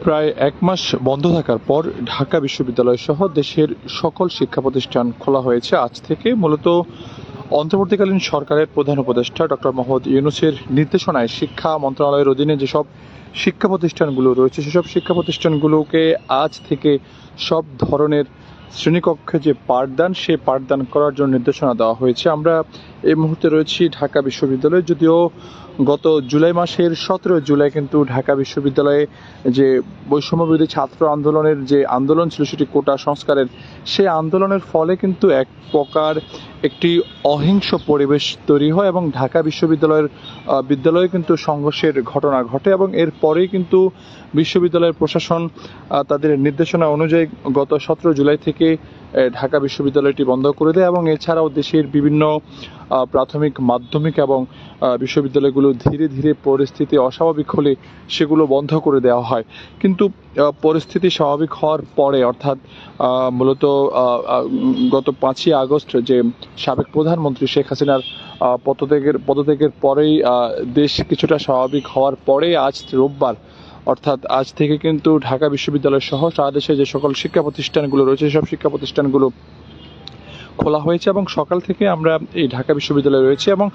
প্রায় এক মাস বন্ধ থাকার পর ঢাকা বিশ্ববিদ্যালয় সহ দেশের সকল শিক্ষা প্রতিষ্ঠান খোলা হয়েছে আজ থেকে। মূলত অন্তর্বর্তীকালীন সরকারের প্রধান উপদেষ্টা ডক্টর মোহাম্মদ ইউনূসের নির্দেশনায় শিক্ষা মন্ত্রণালয়ের অধীনে যেসব শিক্ষা প্রতিষ্ঠানগুলো রয়েছে সেসব শিক্ষা প্রতিষ্ঠানগুলোকে আজ থেকে সব ধরনের শ্রেণীকক্ষে যে পাঠদান সেই পাঠদান করার জন্য নির্দেশনা দেওয়া হয়েছে। আমরা এই মুহূর্তে রয়েছি ঢাকা বিশ্ববিদ্যালয়ে। যদিও গত জুলাই মাসের 17 জুলাই কিন্তু ঢাকা বিশ্ববিদ্যালয়ে যে বৈষম্যবিরোধী ছাত্র আন্দোলনের যে আন্দোলন ছিল সেটি কোটা সংস্কারের, সেই আন্দোলনের ফলে কিন্তু এক প্রকার একটি অহিংস পরিবেশ তৈরি হয় এবং ঢাকা বিদ্যালয়ে কিন্তু সংঘর্ষের ঘটনা ঘটে এবং এরপরেই কিন্তু বিশ্ববিদ্যালয়ের প্রশাসন তাদের নির্দেশনা অনুযায়ী গত 17 জুলাই থেকে ঢাকা বিশ্ববিদ্যালয়টি বন্ধ করে দেয় এবং এছাড়াও দেশের বিভিন্ন প্রাথমিক, মাধ্যমিক এবং বিশ্ববিদ্যালয়গুলো ধীরে ধীরে পরিস্থিতি অস্বাভাবিক হলে সেগুলো বন্ধ করে দেওয়া হয়। কিন্তু পরিস্থিতি স্বাভাবিক হওয়ার পরে, অর্থাৎ মূলত গত 5ই আগস্ট যে সাবেক প্রধানমন্ত্রী শেখ হাসিনার পদত্যাগের পরেই দেশ কিছুটা স্বাভাবিক হওয়ার পরে আজ রোববার, অর্থাৎ আজ থেকে কিন্তু ঢাকা বিশ্ববিদ্যালয় সহ সারা দেশে যে সকল শিক্ষা প্রতিষ্ঠানগুলো রয়েছে সব শিক্ষা প্রতিষ্ঠানগুলো খোলা হয়েছে এবং সকাল থেকে আমরা এই ঢাকা বিশ্ববিদ্যালয়ে রয়েছি এবং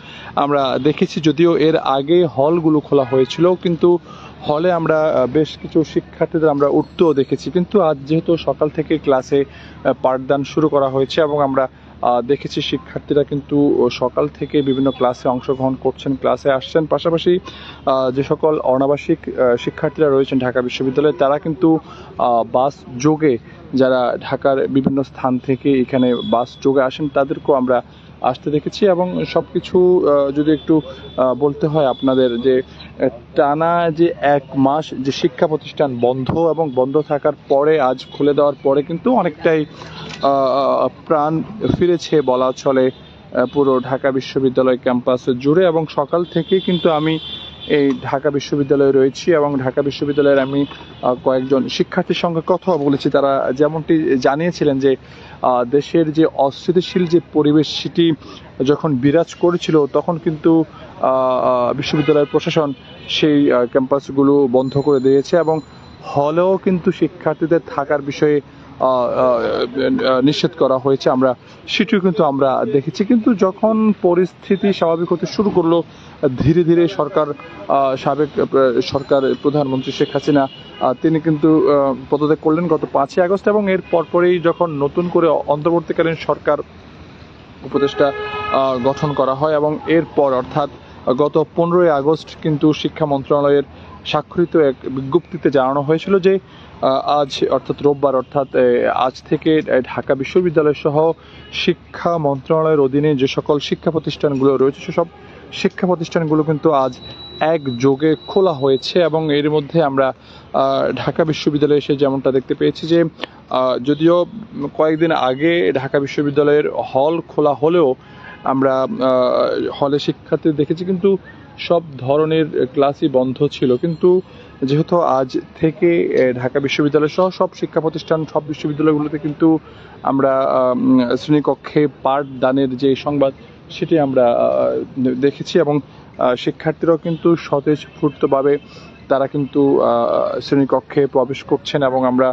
আমরা দেখেছি, যদিও এর আগে হলগুলো খোলা হয়েছিল কিন্তু হলে আমরা বেশ কিছু শিক্ষার্থীদের আমরা উঠতেও দেখেছি। কিন্তু আজ যেহেতু সকাল থেকে ক্লাসে পাঠদান শুরু করা হয়েছে এবং আমরা দেখেছি শিক্ষার্থীরা কিন্তু সকাল থেকে বিভিন্ন ক্লাসে অংশগ্রহণ করছেন, ক্লাসে আসছেন। পাশাপাশি যে সকল অনাবাসিক শিক্ষার্থীরা রয়েছেন ঢাকা বিশ্ববিদ্যালয়ে তারা কিন্তু বাস যোগে, যারা ঢাকার বিভিন্ন স্থান থেকে এখানে বাস যোগে আসেন তাদেরকেও আমরা আসতে দেখেছি। এবং সব কিছু যদি একটু বলতে হয় আপনাদের, যে টানা যে এক মাস যে শিক্ষা প্রতিষ্ঠান বন্ধ এবং বন্ধ থাকার পরে আজ খুলে দেওয়ার পরে কিন্তু অনেকটাই প্রাণ ফিরেছে বলা চলে পুরো ঢাকা বিশ্ববিদ্যালয় ক্যাম্পাস জুড়ে। এবং সকাল থেকে কিন্তু আমি এই ঢাকা বিশ্ববিদ্যালয়ে রয়েছি এবং ঢাকা বিশ্ববিদ্যালয়ের আমি কয়েকজন শিক্ষার্থীর সঙ্গে কথা বলেছি। তারা যেমনটি জানিয়েছিলেন যে দেশের যে অস্থিতিশীল যে পরিবেশ সেটি যখন বিরাজ করেছিল তখন কিন্তু বিশ্ববিদ্যালয়ের প্রশাসন সেই ক্যাম্পাসগুলো বন্ধ করে দিয়েছে এবং হলেও কিন্তু শিক্ষার্থীদের থাকার বিষয়ে নিষেধ করা হয়েছে, আমরা সেটিও কিন্তু আমরা দেখেছি। কিন্তু যখন পরিস্থিতি স্বাভাবিক হতে শুরু করলো ধীরে ধীরে সাবেক সরকার প্রধানমন্ত্রী শেখ হাসিনা তিনি কিন্তু পদত্যাগ করলেন গত 5ই আগস্ট এবং এর পরপরই যখন নতুন করে অন্তর্বর্তীকালীন সরকার উপদেষ্টা গঠন করা হয় এবং এরপর অর্থাৎ গত 15ই আগস্ট কিন্তু শিক্ষা মন্ত্রণালয়ের স্বাক্ষরিত এক বিজ্ঞপ্তিতে জানানো হয়েছিল যে আজ অর্থাৎ রোববার, অর্থাৎ আজ থেকে ঢাকা বিশ্ববিদ্যালয় সহ শিক্ষা মন্ত্রণালয়ের অধীনে যে সকল শিক্ষা প্রতিষ্ঠানগুলো রয়েছে সেসব শিক্ষা প্রতিষ্ঠানগুলো কিন্তু আজ একযোগে খোলা হয়েছে। এবং এর মধ্যে আমরা ঢাকা বিশ্ববিদ্যালয়ে এসে যেমনটা দেখতে পেয়েছি যে যদিও কয়েকদিন আগে ঢাকা বিশ্ববিদ্যালয়ের হল খোলা হলেও আমরা হলে শিক্ষার্থী দেখেছি কিন্তু সব ধরনের ক্লাসই বন্ধ ছিল। কিন্তু যেহেতু আজ থেকে ঢাকা বিশ্ববিদ্যালয় সহ সব শিক্ষা প্রতিষ্ঠান, সব বিশ্ববিদ্যালয়গুলোতে কিন্তু আমরা শ্রেণীকক্ষে পাঠদানের যে সংবাদ সেটি আমরা দেখেছি এবং শিক্ষার্থীরাও কিন্তু স্বতঃস্ফূর্তভাবে তারা কিন্তু শ্রেণীকক্ষে প্রবেশ করছেন এবং আমরা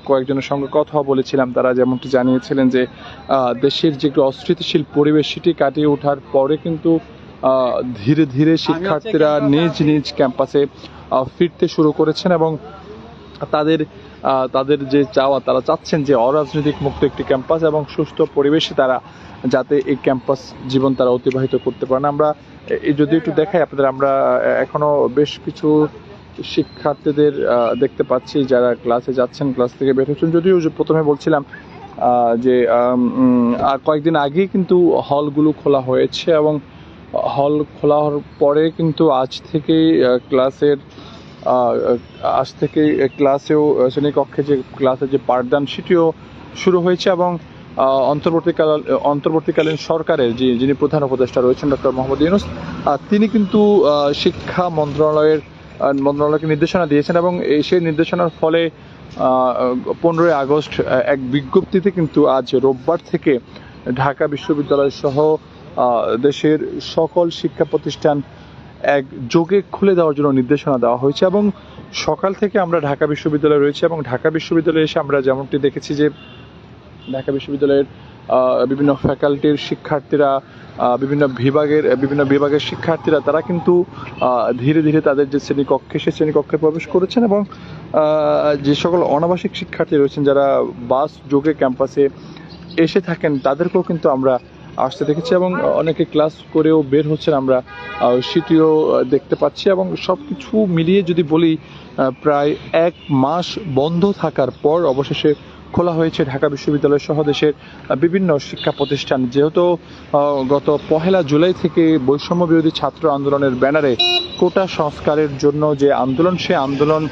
কয়েকজনের সঙ্গে কথা বলেছিলাম। তারা যেমনটি জানিয়েছিলেন যে দেশের যে একটু অস্থিতিশীল পরিবেশ সেটি কাটিয়ে ওঠার পরে কিন্তু ধীরে ধীরে শিক্ষার্থীরা নিজ নিজ ক্যাম্পাসে ফিরতে শুরু করেছেন এবং তাদের যে চাওয়া, তারা চাচ্ছেন যে অরাজনৈতিক মুক্ত একটি ক্যাম্পাস এবং সুস্থ পরিবেশে তারা যাতে এই ক্যাম্পাস জীবন তারা অতিবাহিত করতে পারেন। আমরা যদি একটু দেখাই আপনাদের, আমরা এখনো বেশ কিছু শিক্ষার্থীদের দেখতে পাচ্ছি যারা ক্লাসে যাচ্ছেন, ক্লাস থেকে বের হচ্ছেন। যদিও প্রথমে বলছিলাম যে আর কয়েকদিন আগেই কিন্তু হলগুলো খোলা হয়েছে এবং হল খোলা হওয়ার পরে কিন্তু আজ থেকে ক্লাসেও শ্রেণীকক্ষে যে ক্লাসে যে পাঠদান সেটিও শুরু হয়েছে এবং অন্তর্বর্তীকালীন সরকারের যিনি প্রধান উপদেষ্টা রয়েছেন ডক্টর মোহাম্মদ ইউনূস, তিনি কিন্তু শিক্ষা মন্ত্রণালয়কে নির্দেশনা দিয়েছেন এবং সেই নির্দেশনার ফলে 15ই আগস্ট এক বিজ্ঞপ্তিতে কিন্তু আজ রোববার থেকে ঢাকা বিশ্ববিদ্যালয় সহ দেশের সকল শিক্ষা প্রতিষ্ঠান একযোগে খুলে দেওয়ার জন্য নির্দেশনা দেওয়া হয়েছে এবং সকাল থেকে আমরা ঢাকা বিশ্ববিদ্যালয়ে রয়েছি এবং ঢাকা বিশ্ববিদ্যালয়ে এসে আমরা যেমনটি দেখেছি যে ঢাকা বিশ্ববিদ্যালয়ের বিভিন্ন ফ্যাকাল্টির শিক্ষার্থীরা, বিভিন্ন বিভাগের শিক্ষার্থীরা তারা কিন্তু ধীরে ধীরে তাদের যে শ্রেণীকক্ষে সেই শ্রেণীকক্ষে প্রবেশ করেছেন এবং যে সকল অনাবাসিক শিক্ষার্থী রয়েছেন যারা বাস যোগে ক্যাম্পাসে এসে থাকেন তাদেরকেও কিন্তু আমরা আসতে দেখেছি এবং অনেকে ক্লাস করেও বের হচ্ছেন, আমরা সেটিও দেখতে পাচ্ছি। এবং সব কিছু মিলিয়ে যদি বলি প্রায় 1 মাস বন্ধ থাকার পর অবশেষে খোলা হয়েছে ঢাকা বিশ্ববিদ্যালয় সহ দেশের বিভিন্ন শিক্ষা প্রতিষ্ঠান। যেহেতু গত 1 জুলাই থেকে বৈষম্য বিরোধী ছাত্র আন্দোলনের ব্যানারে কোটা সংস্কারের জন্য যে আন্দোলন, সে আন্দোলন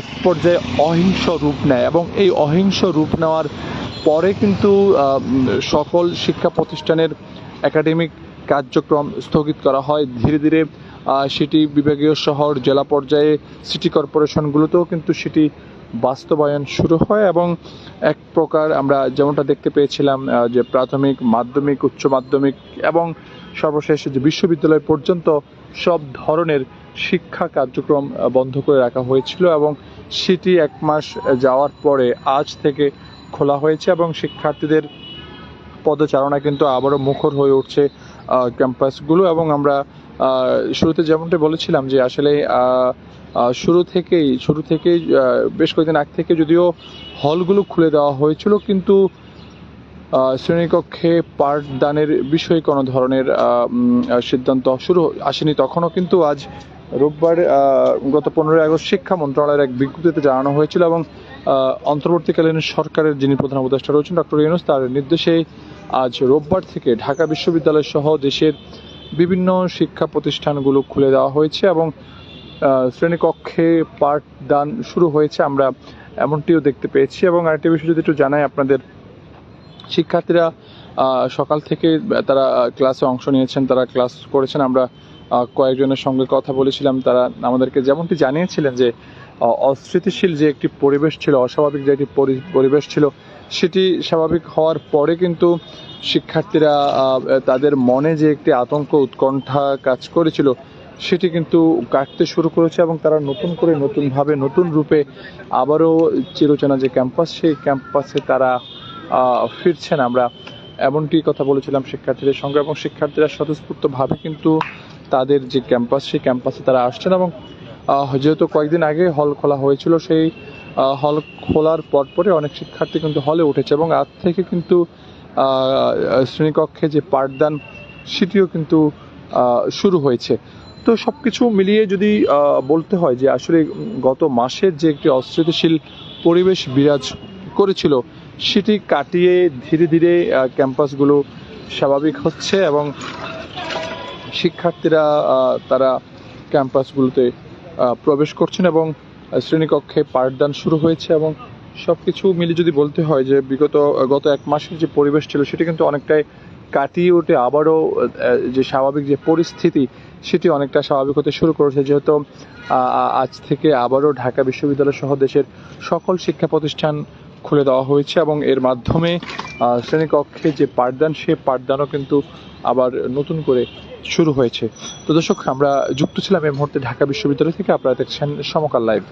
এক পর্যায়ে অহিংস রূপ নেয় এবং এই অহিংস রূপ নেওয়ার পরে কিন্তু সকল শিক্ষা প্রতিষ্ঠানের একাডেমিক কার্যক্রম স্থগিত করা হয়। ধীরে ধীরে সেটি বিভাগীয় শহর, জেলা পর্যায়ে, সিটি কর্পোরেশনগুলোতেও কিন্তু সেটি বাস্তবায়ন শুরু হয় এবং এক প্রকার আমরা যেমনটা দেখতে পেয়েছিলাম যে প্রাথমিক, মাধ্যমিক, উচ্চ মাধ্যমিক এবং সর্বশেষ যে বিশ্ববিদ্যালয় পর্যন্ত সব ধরনের শিক্ষা কার্যক্রম বন্ধ করে রাখা হয়েছিল এবং সেটি 1 মাস যাওয়ার পরে আজ থেকে খোলা হয়েছে এবং শিক্ষার্থীদের পদচারণা কিন্তু আবারও মুখর হয়ে উঠছে ক্যাম্পাসগুলো। এবং আমরা শুরুতে যেমনটা বলেছিলাম যে আসলে শুরু থেকেই বেশ কয়েকদিন আগ থেকে যদিও হলগুলো খুলে দেওয়া হয়েছিল, কিন্তু শ্রেণীকক্ষে পাঠদানের বিষয়ে কোনো ধরনের সিদ্ধান্ত আসেনি তখনও। কিন্তু আজ রোববার গত 15 আগস্ট শিক্ষা মন্ত্রণালয়ের এক বিজ্ঞপ্তিতে জানানো হয়েছিল এবং অন্তর্বর্তীকালীন সরকারের যিনি প্রধান উপদেষ্টা রয়েছেন ডক্টর ইউনূস, তার নির্দেশে আজ রোববার থেকে ঢাকা বিশ্ববিদ্যালয় সহ দেশের বিভিন্ন শিক্ষা প্রতিষ্ঠানগুলো খুলে দেওয়া হয়েছে এবং শ্রেণীকক্ষে পাঠদান শুরু হয়েছে, আমরা এমনটিও দেখতে পেয়েছি। এবং আরেকটি বিষয় যদি একটু জানাই আপনাদের, শিক্ষার্থীরা সকাল থেকে তারা ক্লাসে অংশ নিয়েছেন, তারা ক্লাস করেছেন। আমরা কয়েকজনের সঙ্গে কথা বলেছিলাম, তারা আমাদেরকে যেমনটি জানিয়েছিলেন যে অস্থিতিশীল যে একটি পরিবেশ ছিল, অস্বাভাবিক যে একটি পরিবেশ ছিল, সেটি স্বাভাবিক হওয়ার পরে কিন্তু শিক্ষার্থীরা তাদের মনে যে একটি আতঙ্ক, উৎকণ্ঠা কাজ করেছিল সেটি কিন্তু কাটতে শুরু করেছে এবং তারা নতুনভাবে নতুন রূপে আবারও চিরচেনা যে ক্যাম্পাস, সেই ক্যাম্পাসে তারা ফিরছেন। আমরা এমনটি কথা বলেছিলাম শিক্ষার্থীদের সঙ্গে এবং শিক্ষার্থীরা স্বতঃস্ফূর্তভাবে কিন্তু তাদের যে ক্যাম্পাস, সেই ক্যাম্পাসে তারা আসছেন। এবং যেহেতু কয়েকদিন আগে হল খোলা হয়েছিল, সেই হল খোলার পরপরে অনেক শিক্ষার্থী কিন্তু হলে উঠেছে এবং আজ থেকে কিন্তু শ্রেণীকক্ষে যে পাঠদান সেটিও কিন্তু শুরু হয়েছে। তো সব কিছু মিলিয়ে যদি বলতে হয় যে আসলে গত মাসের যে একটি অস্থিতিশীল পরিবেশ বিরাজ করেছিল সেটি কাটিয়ে ধীরে ধীরে ক্যাম্পাসগুলো স্বাভাবিক হচ্ছে এবং শিক্ষার্থীরা তারা ক্যাম্পাসগুলোতে প্রবেশ করছেন এবং শ্রেণীকক্ষে পাঠদান শুরু হয়েছে। এবং সব কিছু মিলে যদি বলতে হয় যে গত 1 মাসের যে পরিবেশ ছিল সেটি কিন্তু অনেকটাই কাটিয়ে উঠে আবারও যে স্বাভাবিক যে পরিস্থিতি সেটি অনেকটা স্বাভাবিক হতে শুরু করেছে। যেহেতু আজ থেকে আবারও ঢাকা বিশ্ববিদ্যালয় সহ দেশের সকল শিক্ষা প্রতিষ্ঠান খুলে দেওয়া হয়েছে এবং এর মাধ্যমে শ্রেণীকক্ষে যে পাঠদান, সে পাঠদানও কিন্তু আবার নতুন করে শুরু হয়েছে। তো দর্শক, আমরা যুক্ত ছিলাম এই মুহূর্তে ঢাকা বিশ্ববিদ্যালয় থেকে। আপনারা দেখছেন সমকাল লাইভ।